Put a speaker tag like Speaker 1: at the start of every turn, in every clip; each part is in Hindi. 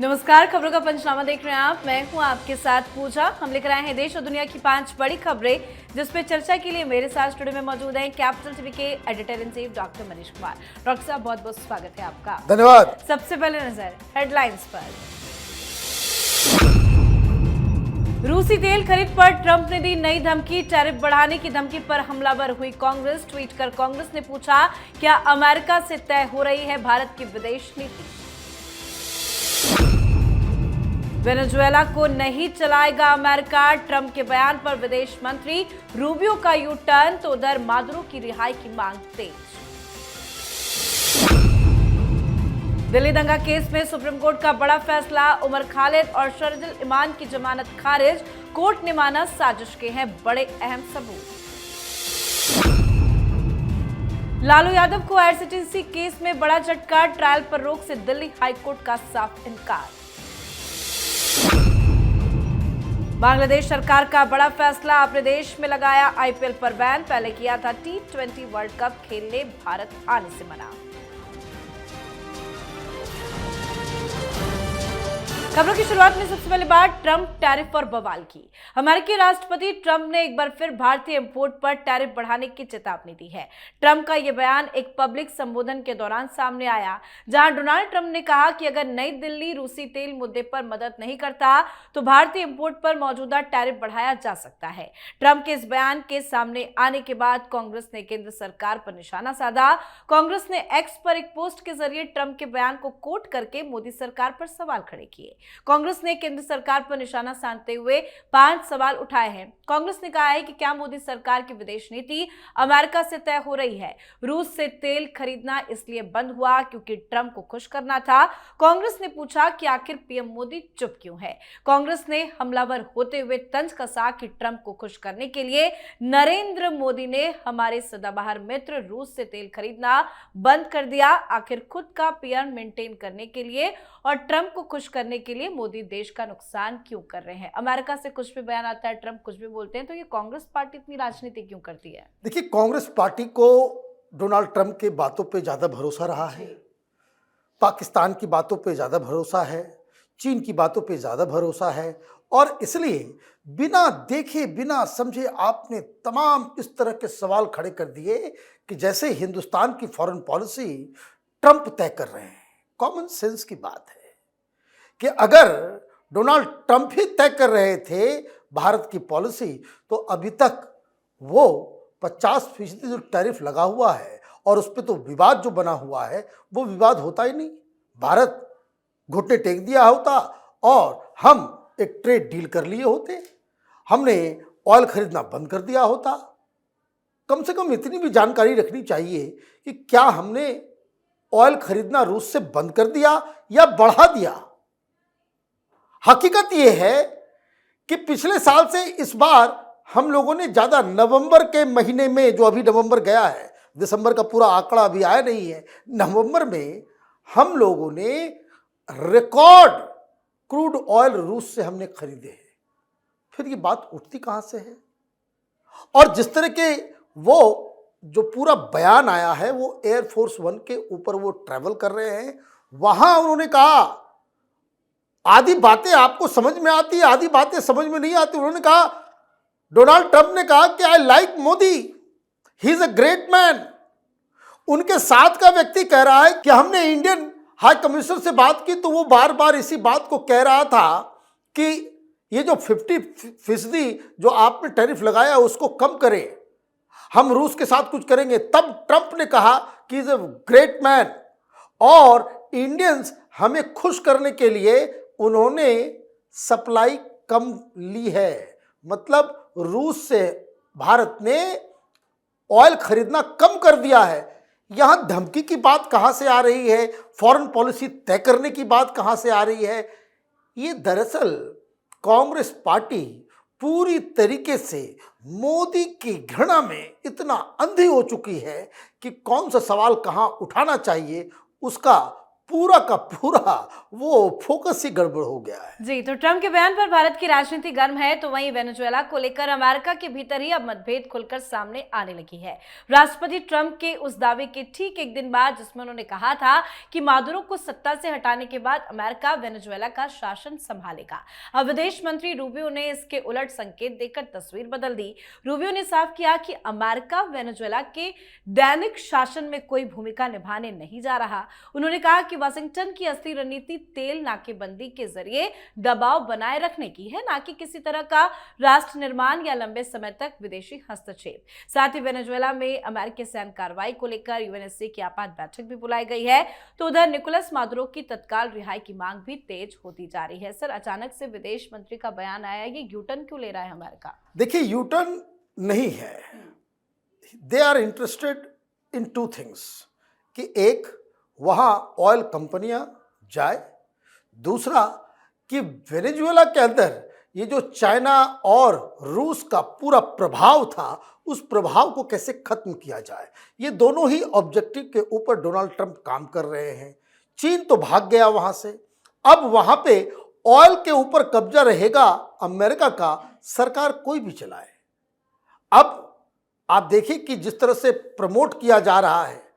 Speaker 1: नमस्कार, खबरों का पंचनामा देख रहे हैं आप। मैं हूं आपके साथ पूजा। हम लेकर आए हैं देश और दुनिया की 5 बड़ी खबरें, जिस पे चर्चा के लिए मेरे साथ स्टूडियो में मौजूद हैं कैपिटल टीवी के editor in chief doctor Manish Kumar. Doctor साहब, बहुत बहुत स्वागत है आपका।
Speaker 2: धन्यवाद।
Speaker 1: सबसे पहले नजर हेडलाइंस पर। रूसी तेल खरीद पर ट्रंप ने दी नई धमकी। टैरिफ बढ़ाने की धमकी पर हमलावर हुई कांग्रेस। ट्वीट कर कांग्रेस ने पूछा, क्या अमेरिका से तय हो रही है भारत की विदेश नीति। वेनेजुएला को नहीं चलाएगा अमेरिका। ट्रंप के बयान पर विदेश मंत्री रूबियो का यू टर्न, तो उधर मादुरो की रिहाई की मांग तेज। दिल्ली दंगा केस में सुप्रीम कोर्ट का बड़ा फैसला। उमर खालिद और शरजील इमान की जमानत खारिज। कोर्ट ने माना साजिश के हैं बड़े अहम सबूत। लालू यादव को आईआरसीटीसी केस में बड़ा झटका। ट्रायल पर रोक से दिल्ली हाईकोर्ट का साफ इनकार। बांग्लादेश सरकार का बड़ा फैसला। अपने देश में लगाया आईपीएल पर बैन। पहले किया था T20 वर्ल्ड कप खेलने भारत आने से मना। खबरों की शुरुआत में सबसे पहले बात ट्रंप टैरिफ और बवाल की। अमेरिकी राष्ट्रपति ट्रंप ने एक बार फिर भारतीय इंपोर्ट पर टैरिफ बढ़ाने की चेतावनी दी है। ट्रंप का यह बयान एक पब्लिक संबोधन के दौरान सामने आया, जहां डोनाल्ड ट्रंप ने कहा कि अगर नई दिल्ली रूसी तेल मुद्दे पर मदद नहीं करता तो भारतीय इंपोर्ट पर मौजूदा टैरिफ बढ़ाया जा सकता है। ट्रंप के इस बयान के सामने आने के बाद कांग्रेस ने केंद्र सरकार पर निशाना साधा। कांग्रेस ने एक्स पर एक पोस्ट के जरिए ट्रंप के बयान को कोट करके मोदी सरकार पर सवाल खड़े किए। कांग्रेस ने केंद्र सरकार पर निशाना साधते हुए 5 सवाल उठाए हैं। कांग्रेस ने कहा है कि क्या मोदी सरकार की विदेश नीति अमेरिका से तय हो रही है। रूस से तेल खरीदना इसलिए बंद हुआ क्योंकि ट्रंप को खुश करना था। कांग्रेस ने पूछा कि आखिर पीएम मोदी चुप क्यों है। कांग्रेस ने हमलावर होते हुए तंज कसा कि ट्रंप को खुश करने के लिए नरेंद्र मोदी ने हमारे सदाबहार मित्र रूस से तेल खरीदना बंद कर दिया। आखिर खुद का पीआर मेंटेन करने के लिए और ट्रंप को खुश करने के लिए मोदी देश का नुकसान क्यों कर रहे हैं। अमेरिका से कुछ भी बयान आता है, ट्रंप कुछ भी बोलते हैं, तो ये कांग्रेस पार्टी इतनी राजनीति क्यों करती है?
Speaker 2: देखिए, कांग्रेस पार्टी को डोनाल्ड ट्रंप के बातों पे ज्यादा भरोसा रहा है, पाकिस्तान की बातों पे ज्यादा भरोसा है, चीन की बातों पे ज्यादा भरोसा है, और इसलिए बिना देखे बिना समझे आपने तमाम इस तरह के सवाल खड़े कर दिए कि जैसे हिंदुस्तान की फॉरेन पॉलिसी ट्रंप तय कर रहे हैं। कॉमन सेंस की बात है कि अगर डोनाल्ड ट्रंप ही तय कर रहे थे भारत की पॉलिसी, तो अभी तक वो 50% जो टैरिफ लगा हुआ है और उस पर तो विवाद जो बना हुआ है वो विवाद होता ही नहीं। भारत घुटने टेक दिया होता और हम एक ट्रेड डील कर लिए होते, हमने ऑयल खरीदना बंद कर दिया होता। कम से कम इतनी भी जानकारी रखनी चाहिए कि क्या हमने ऑयल खरीदना रूस से बंद कर दिया या बढ़ा दिया। हकीकत यह है कि पिछले साल से इस बार हम लोगों ने ज़्यादा नवंबर के महीने में, जो अभी नवंबर गया है, दिसंबर का पूरा आंकड़ा अभी आया नहीं है, नवंबर में हम लोगों ने रिकॉर्ड क्रूड ऑयल रूस से हमने खरीदे हैं। फिर ये बात उठती कहाँ से है? और जिस तरह के वो जो पूरा बयान आया है, वो एयरफोर्स 1 के ऊपर वो ट्रैवल कर रहे हैं, वहां उन्होंने कहा आधी बातें आपको समझ में आती है, आधी बातें समझ में नहीं आती। उन्होंने कहा, डोनाल्ड ट्रंप ने कहा कि I like Modi, he is a great man. उनके साथ का व्यक्ति कह रहा है कि हमने इंडियन हाई कमिश्नर से बात की तो वो बार बार इसी बात को कह रहा था कि ये जो 50% जो आपने टैरिफ लगाया उसको कम करें, हम रूस के साथ कुछ करेंगे। तब ट्रंप ने कहा कि इज अ ग्रेट मैन, और इंडियंस हमें खुश करने के लिए उन्होंने सप्लाई कम ली है। मतलब रूस से भारत ने ऑयल खरीदना कम कर दिया है। यहां धमकी की बात कहां से आ रही है? फॉरेन पॉलिसी तय करने की बात कहां से आ रही है? ये दरअसल कांग्रेस पार्टी पूरी तरीके से मोदी की घृणा में इतना अंधी हो चुकी है कि कौन सा सवाल कहां उठाना चाहिए उसका पूरा का पूरा वो फोकस ही गड़बड़ हो गया है।
Speaker 1: जी, तो ट्रंप के बयान पर भारत की राजनीति गर्म है, तो वहीं वेनेजुएला को लेकर अमेरिका के भीतर ही अब मतभेद खुलकर सामने आने लगी है। राष्ट्रपति ट्रंप के उस दावे के ठीक एक दिन बाद जिसमें उन्होंने कहा था कि मादुरो को सत्ता से हटाने के बाद अमेरिका वेनेजुएला का शासन संभालेगा, अब विदेश मंत्री रूबियो ने इसके उलट संकेत देकर तस्वीर बदल दी। रूबियो ने साफ किया कि अमेरिका वेनेजुएला के दैनिक शासन में कोई भूमिका निभाने नहीं जा रहा। उन्होंने कहा कि वाशिंगटन की असली रणनीति तेल नाकेबंदी के जरिए दबाव बनाए रखने की है, ना कि किसी तरह का राष्ट्र निर्माण या लंबे समय तक विदेशी हस्तक्षेप। साथ ही वेनेजुएला में अमेरिकी सैन्य कार्रवाई को लेकर यूएनएससी की आपात बैठक भी बुलाई गई है, तो उधर निकोलस मादुरो की तत्काल रिहाई की मांग भी तेज होती जा रही है। सर, अचानक से विदेश मंत्री का बयान आया, ये यूटर्न क्यों ले रहा है अमेरिका?
Speaker 2: देखिए, यूटर्न नहीं है, they are interested in two things कि एक, वहाँ ऑयल कंपनियां जाए, दूसरा कि वेनेजुएला के अंदर ये जो चाइना और रूस का पूरा प्रभाव था, उस प्रभाव को कैसे खत्म किया जाए। ये दोनों ही ऑब्जेक्टिव के ऊपर डोनाल्ड ट्रंप काम कर रहे हैं। चीन तो भाग गया वहाँ से, अब वहाँ पे ऑयल के ऊपर कब्जा रहेगा अमेरिका का, सरकार कोई भी चलाए। अब आप देखिए कि जिस तरह से प्रमोट किया जा रहा है,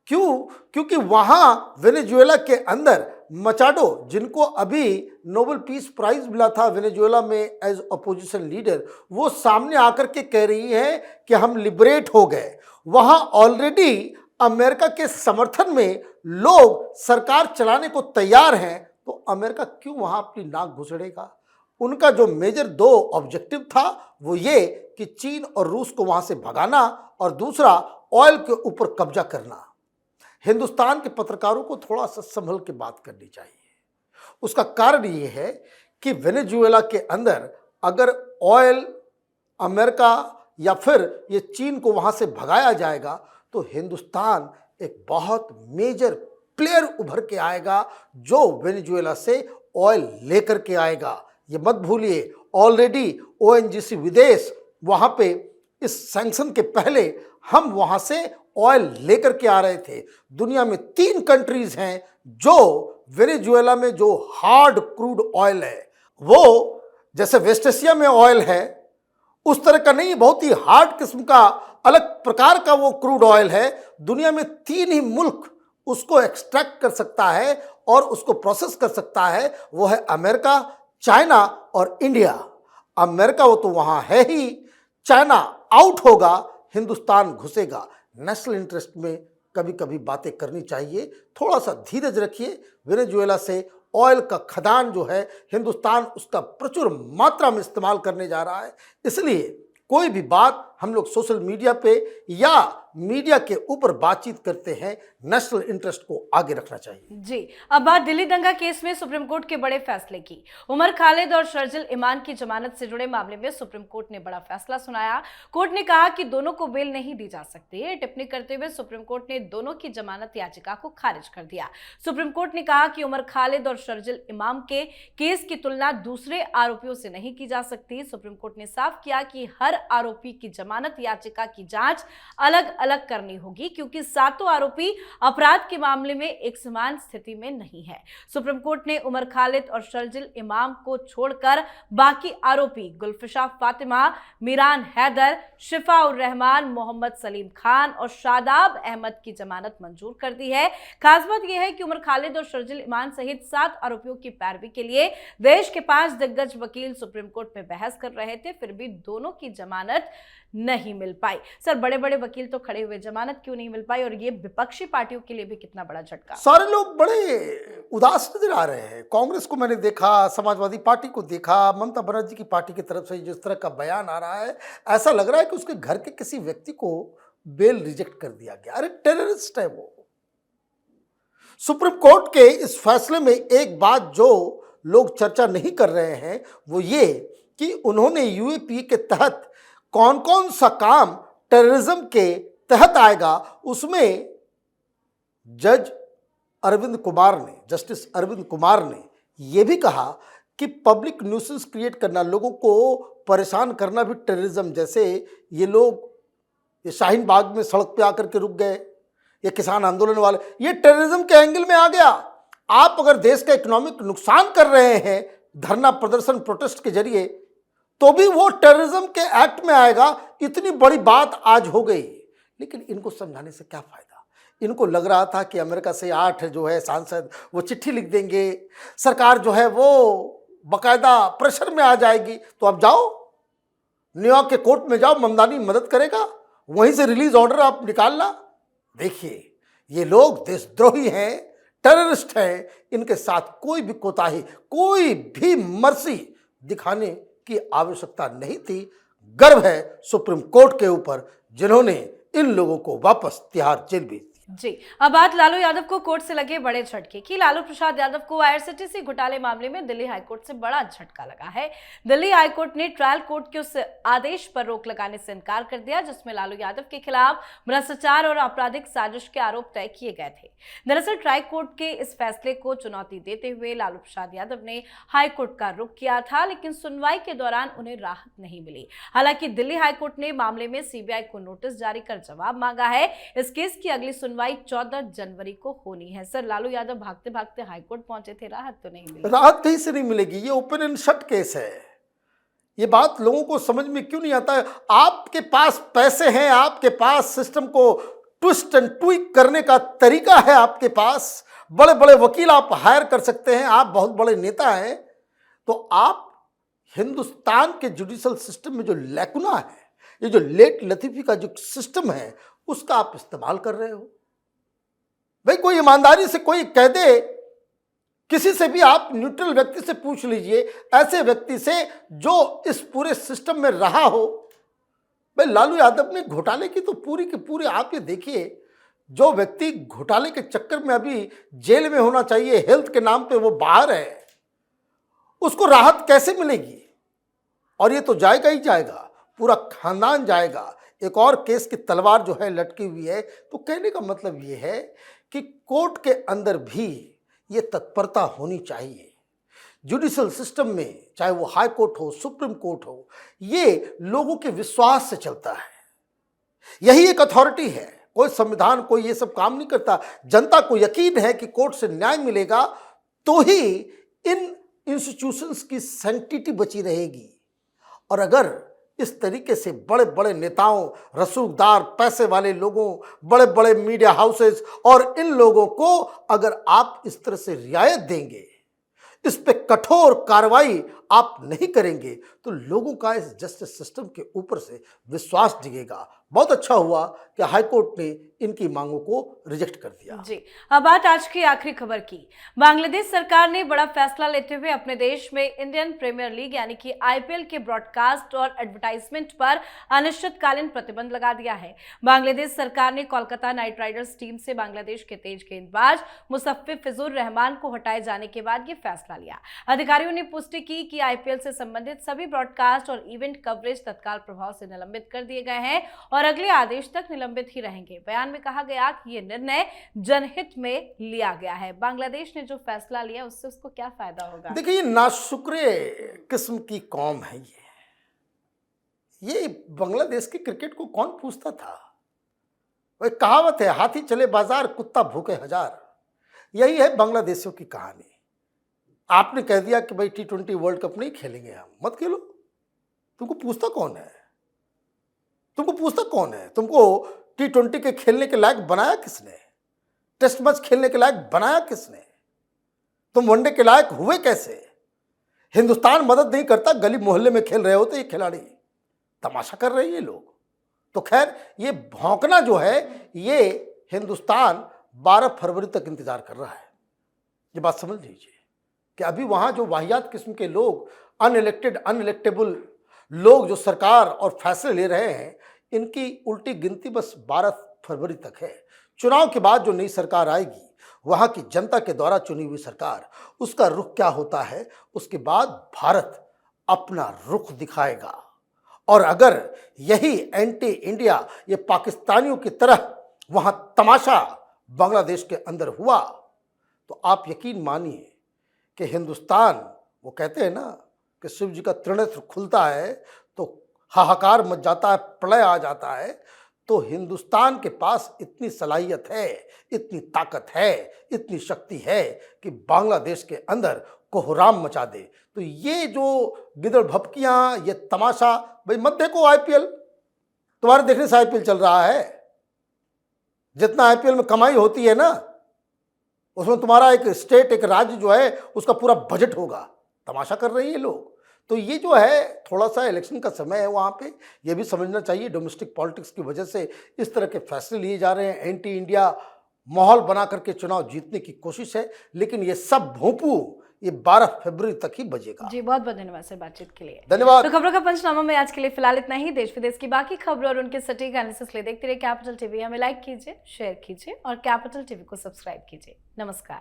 Speaker 2: क्योंकि वहां वेनेजुएला के अंदर मचाडो, जिनको अभी नोबेल पीस प्राइज मिला था वेनेजुएला में एज अपोजिशन लीडर, वो सामने आकर के कह रही है कि हम लिबरेट हो गए। वहां ऑलरेडी अमेरिका के समर्थन में लोग सरकार चलाने को तैयार हैं, तो अमेरिका क्यों वहां अपनी नाक घुसड़ेगा। उनका जो मेजर दो ऑब्जेक्टिव था वो ये कि चीन और रूस को वहां से भगाना और दूसरा ऑयल के ऊपर कब्जा करना। हिंदुस्तान के पत्रकारों को थोड़ा सा संभल के बात करनी चाहिए। उसका कारण ये है कि वेनेजुएला के अंदर अगर ऑयल अमेरिका या फिर ये चीन को वहां से भगाया जाएगा, तो हिंदुस्तान एक बहुत मेजर प्लेयर उभर के आएगा जो वेनेजुएला से ऑयल लेकर के आएगा। ये मत भूलिए, ऑलरेडी ओएनजीसी विदेश वहां पे इस सैंक्शन के पहले हम वहां से ऑयल लेकर के आ रहे थे। दुनिया में 3 कंट्रीज हैं जो वेनेजुएला में जो हार्ड क्रूड ऑयल है, वो जैसे वेस्ट एशिया में ऑयल है उस तरह का नहीं, बहुत ही हार्ड किस्म का अलग प्रकार का वो क्रूड ऑयल है। दुनिया में 3 ही मुल्क उसको एक्सट्रैक्ट कर सकता है और उसको प्रोसेस कर सकता है, वो है अमेरिका, चाइना और इंडिया। अमेरिका वो तो वहां है ही, चाइना आउट होगा, हिंदुस्तान घुसेगा। नेशनल इंटरेस्ट में कभी कभी बातें करनी चाहिए, थोड़ा सा धीरज रखिए। वेनेजुएला से ऑयल का खदान जो है, हिंदुस्तान उसका प्रचुर मात्रा में इस्तेमाल करने जा रहा है, इसलिए कोई भी बात हम लोग सोशल मीडिया पे या मीडिया के ऊपर बातचीत करते हैं, नेशनल इंटरेस्ट को आगे रखना चाहिए।
Speaker 1: जी, अब बात दिल्ली दंगा केस में सुप्रीम कोर्ट के बड़े फैसले की। उमर खालिद और शर्जिल इमाम की जमानत से जुड़े मामले में सुप्रीम कोर्ट ने बड़ा फैसला सुनाया। कोर्ट ने कहा कि दोनों को बेल नहीं दी जा सकती। टिप्पणी करते हुए सुप्रीम कोर्ट ने दोनों की जमानत याचिका को खारिज कर दिया। सुप्रीम कोर्ट ने कहा कि उमर खालिद और शर्जिल इमाम के केस की तुलना दूसरे आरोपियों से नहीं की जा सकती। सुप्रीम कोर्ट ने साफ किया कि हर आरोपी की जमानत याचिका की जांच अलग अलग करनी होगी, क्योंकि सातों आरोपी अपराध के मामले में एक समान स्थिति में नहीं है। सुप्रीम कोर्ट ने उमर खालिद और शर्जिल इमाम को छोड़कर बाकी आरोपी गुलफिशा फातिमा, मीरान हैदर, शिफा उर रहमान, मोहम्मद सलीम खान और शादाब अहमद की जमानत मंजूर कर दी है। खास बात यह है कि उमर खालिद और शर्जिल इमाम सहित 7 आरोपियों की पैरवी के लिए देश के 5 दिग्गज वकील सुप्रीम कोर्ट में बहस कर रहे थे, फिर भी दोनों की जमानत नहीं मिल पाई। सर, बड़े बड़े वकील तो खड़े हुए, जमानत क्यों नहीं मिल पाई? और ये विपक्षी पार्टियों के लिए भी कितना बड़ा झटका।
Speaker 2: सारे लोग बड़े उदास नजर आ रहे हैं। कांग्रेस को मैंने देखा, समाजवादी पार्टी को देखा, ममता बनर्जी की पार्टी की तरफ से जिस तरह का बयान आ रहा है, ऐसा लग रहा है कि उसके घर के किसी व्यक्ति को बेल रिजेक्ट कर दिया गया। अरे टेररिस्ट है वो। सुप्रीम कोर्ट के इस फैसले में एक बात जो लोग चर्चा नहीं कर रहे हैं वो ये कि उन्होंने यूएपीए के तहत कौन कौन सा काम टेररिज्म के तहत आएगा, उसमें जस्टिस अरविंद कुमार ने यह भी कहा कि पब्लिक न्यूसेंस क्रिएट करना, लोगों को परेशान करना भी टेररिज्म। जैसे ये लोग ये शाहीन बाग में सड़क पे आकर के रुक गए, ये किसान आंदोलन वाले, ये टेररिज्म के एंगल में आ गया। आप अगर देश का इकोनॉमिक नुकसान कर रहे हैं धरना प्रदर्शन प्रोटेस्ट के जरिए, तो भी वो टेररिज्म के एक्ट में आएगा। इतनी बड़ी बात आज हो गई, लेकिन इनको समझाने से क्या फायदा। इनको लग रहा था कि अमेरिका से 8 जो है सांसद वो चिट्ठी लिख देंगे, सरकार जो है वो बकायदा प्रेशर में आ जाएगी। तो अब जाओ न्यूयॉर्क के कोर्ट में जाओ, ममदानी मदद करेगा, वहीं से रिलीज ऑर्डर आप निकालना। देखिए ये लोग देशद्रोही हैं, टेररिस्ट हैं, इनके साथ कोई भी कोताही, कोई भी मर्सी दिखाने की आवश्यकता नहीं थी। गर्व है सुप्रीम कोर्ट के ऊपर जिन्होंने इन लोगों को वापस तिहाड़ जेल भेज दिया।
Speaker 1: जी, अब बात लालू यादव को कोर्ट से लगे बड़े झटके की। लालू प्रसाद यादव को आईआरसीटीसी घोटाले मामले में दिल्ली हाईकोर्ट से बड़ा झटका लगा है। दिल्ली हाईकोर्ट ने ट्रायल कोर्ट के उस आदेश पर रोक लगाने से इनकार कर दिया जिसमें लालू यादव के खिलाफ भ्रष्टाचार और आपराधिक साजिश के आरोप तय किए गए थे। दरअसल ट्रायल कोर्ट के इस फैसले को चुनौती देते हुए लालू प्रसाद यादव ने हाईकोर्ट का रुख किया था, लेकिन सुनवाई के दौरान उन्हें राहत नहीं मिली। हालांकि दिल्ली हाईकोर्ट ने मामले में सीबीआई को नोटिस जारी कर जवाब मांगा है। इस केस की अगली सुनवाई 14 जनवरी को होनी है। सर, लालू यादव भागते भागते हाईकोर्ट पहुंचे थे, राहत तो नहीं मिली।
Speaker 2: राहत कहीं से नहीं मिलेगी, ये ओपन एंड शट केस है। ये बात लोगों को समझ में क्यों नहीं आता है। आपके पास पैसे हैं, आपके पास सिस्टम को ट्विस्ट एंड ट्विक करने का तरीका है, आपके पास बड़े बड़े वकील आप हायर कर सकते हैं, आप बहुत बड़े नेता हैं, तो आप हिंदुस्तान के जुडिशल सिस्टम में जो लैकुना है, ये जो लेट लतीफी का जो सिस्टम है, उसका आप इस्तेमाल कर रहे हो। भाई कोई ईमानदारी से कोई कह दे, किसी से भी आप न्यूट्रल व्यक्ति से पूछ लीजिए, ऐसे व्यक्ति से जो इस पूरे सिस्टम में रहा हो। भाई लालू यादव ने घोटाले की तो पूरी की पूरी, आप ये देखिए, जो व्यक्ति घोटाले के चक्कर में अभी जेल में होना चाहिए, हेल्थ के नाम पे वो बाहर है, उसको राहत कैसे मिलेगी। और ये तो जाएगा ही जाएगा, पूरा खानदान जाएगा। एक और केस की तलवार जो है लटकी हुई है। तो कहने का मतलब ये है कि कोर्ट के अंदर भी ये तत्परता होनी चाहिए। जुडिशल सिस्टम में, चाहे वो हाई कोर्ट हो, सुप्रीम कोर्ट हो, ये लोगों के विश्वास से चलता है। यही एक अथॉरिटी है। कोई संविधान, कोई ये सब काम नहीं करता। जनता को यकीन है कि कोर्ट से न्याय मिलेगा तो ही इन इंस्टीट्यूशंस की सैंक्टिटी बची रहेगी। और अगर इस तरीके से बड़े बड़े नेताओं, रसूखदार, पैसे वाले लोगों, बड़े बड़े मीडिया हाउसेस और इन लोगों को अगर आप इस तरह से रियायत देंगे, इस पे कठोर कार्रवाई आप नहीं करेंगे, तो लोगों का इस जस्टिस सिस्टम के ऊपर से विश्वास डिगेगा। बहुत अच्छा हुआ कि हाईकोर्ट ने इनकी मांगों को रिजेक्ट कर दिया।
Speaker 1: जी, अब बात आज की आखिरी खबर की। बांग्लादेश सरकार ने बड़ा फैसला लेते हुए अपने देश में इंडियन प्रीमियर लीग यानी कि आईपीएल के ब्रॉडकास्ट और एडवर्टाइजमेंट पर अनिश्चितकालीन प्रतिबंध लगा दिया है। बांग्लादेश सरकार ने कोलकाता नाइट राइडर्स टीम से बांग्लादेश के तेज गेंदबाज मुशफ़िक़ुर रहमान को हटाए जाने के बाद ये फैसला लिया। अधिकारियों ने पुष्टि की कि आईपीएल से संबंधित सभी ब्रॉडकास्ट और इवेंट कवरेज तत्काल प्रभाव से निलंबित कर दिए गए हैं और अगले आदेश तक निलंबित ही रहेंगे। बयान में कहा गया कि ये निर्णय जनहित में लिया गया है। बांग्लादेश ने जो फैसला लिया उससे उसको क्या फायदा होगा?
Speaker 2: देखिए, ये नाशुक्रे किस्म की कौम है। ये बांग्लादेश की क्रिकेट को कौन पूछता था। वही कहावत है, हाथी चले बाजार, कुत्ता भूखे हजार। यही है बांग्लादेशियों की कहानी। आपने कह दिया कि भाई T20 वर्ल्ड कप नहीं खेलेंगे, हम मत खेलो। तुमको पूछता कौन है? तुमको पूछता कौन है? तुमको T20 के खेलने के लायक बनाया किसने? टेस्ट मैच खेलने के लायक बनाया किसने? तुम वनडे के लायक हुए कैसे? हिंदुस्तान मदद नहीं करता, गली मोहल्ले में खेल रहे होते ये खिलाड़ी, तमाशा कर रहे हैं ये लोग। तो खैर, ये भौंकना जो है, ये हिंदुस्तान 12 फरवरी तक इंतजार कर रहा है। ये बात समझ लीजिए कि अभी वहां जो वाहियात किस्म के लोग, अनइलेक्टेबल लोग जो सरकार और फैसले ले रहे हैं, इनकी उल्टी गिनती बस 12 फरवरी तक है। चुनाव के बाद जो नई सरकार आएगी, वहां की जनता के द्वारा चुनी हुई सरकार, उसका रुख क्या होता है, उसके बाद भारत अपना रुख दिखाएगा। और अगर यही एंटी इंडिया, ये पाकिस्तानियों की तरह वहां तमाशा बांग्लादेश के अंदर हुआ, तो आप यकीन मानिए कि हिंदुस्तान, वो कहते हैं ना कि शिव जी का त्रिनेत्र खुलता है तो हाहाकार मच जाता है, प्रलय आ जाता है। तो हिंदुस्तान के पास इतनी सलाहियत है, इतनी ताकत है, इतनी शक्ति है कि बांग्लादेश के अंदर कोहराम मचा दे। तो ये जो गिदड़ भपकियां, ये तमाशा, भाई मत देखो आईपीएल, तुम्हारे देखने से आईपीएल चल रहा है। जितना आईपीएल में कमाई होती है ना, उसमें तुम्हारा एक स्टेट, एक राज्य जो है उसका पूरा बजट होगा। तमाशा कर रही है लोग। तो ये जो है थोड़ा सा इलेक्शन का समय है, वहाँ पे ये भी समझना चाहिए डोमेस्टिक पॉलिटिक्स की वजह से इस तरह के फैसले लिए जा रहे हैं। एंटी इंडिया माहौल बना करके चुनाव जीतने की कोशिश है, लेकिन ये सब भोंपू ये 12 फरवरी तक ही बजेगा।
Speaker 1: जी बहुत बहुत धन्यवाद सर बातचीत के लिए।
Speaker 2: धन्यवाद।
Speaker 1: तो खबरों का पंचनामा में आज के लिए फिलहाल इतना ही। देश विदेश की बाकी खबरों और उनके सटीक एनालिसिस लिए देखते रहिए कैपिटल टीवी। हमें लाइक कीजिए, शेयर कीजिए और कैपिटल टीवी को सब्सक्राइब कीजिए। नमस्कार।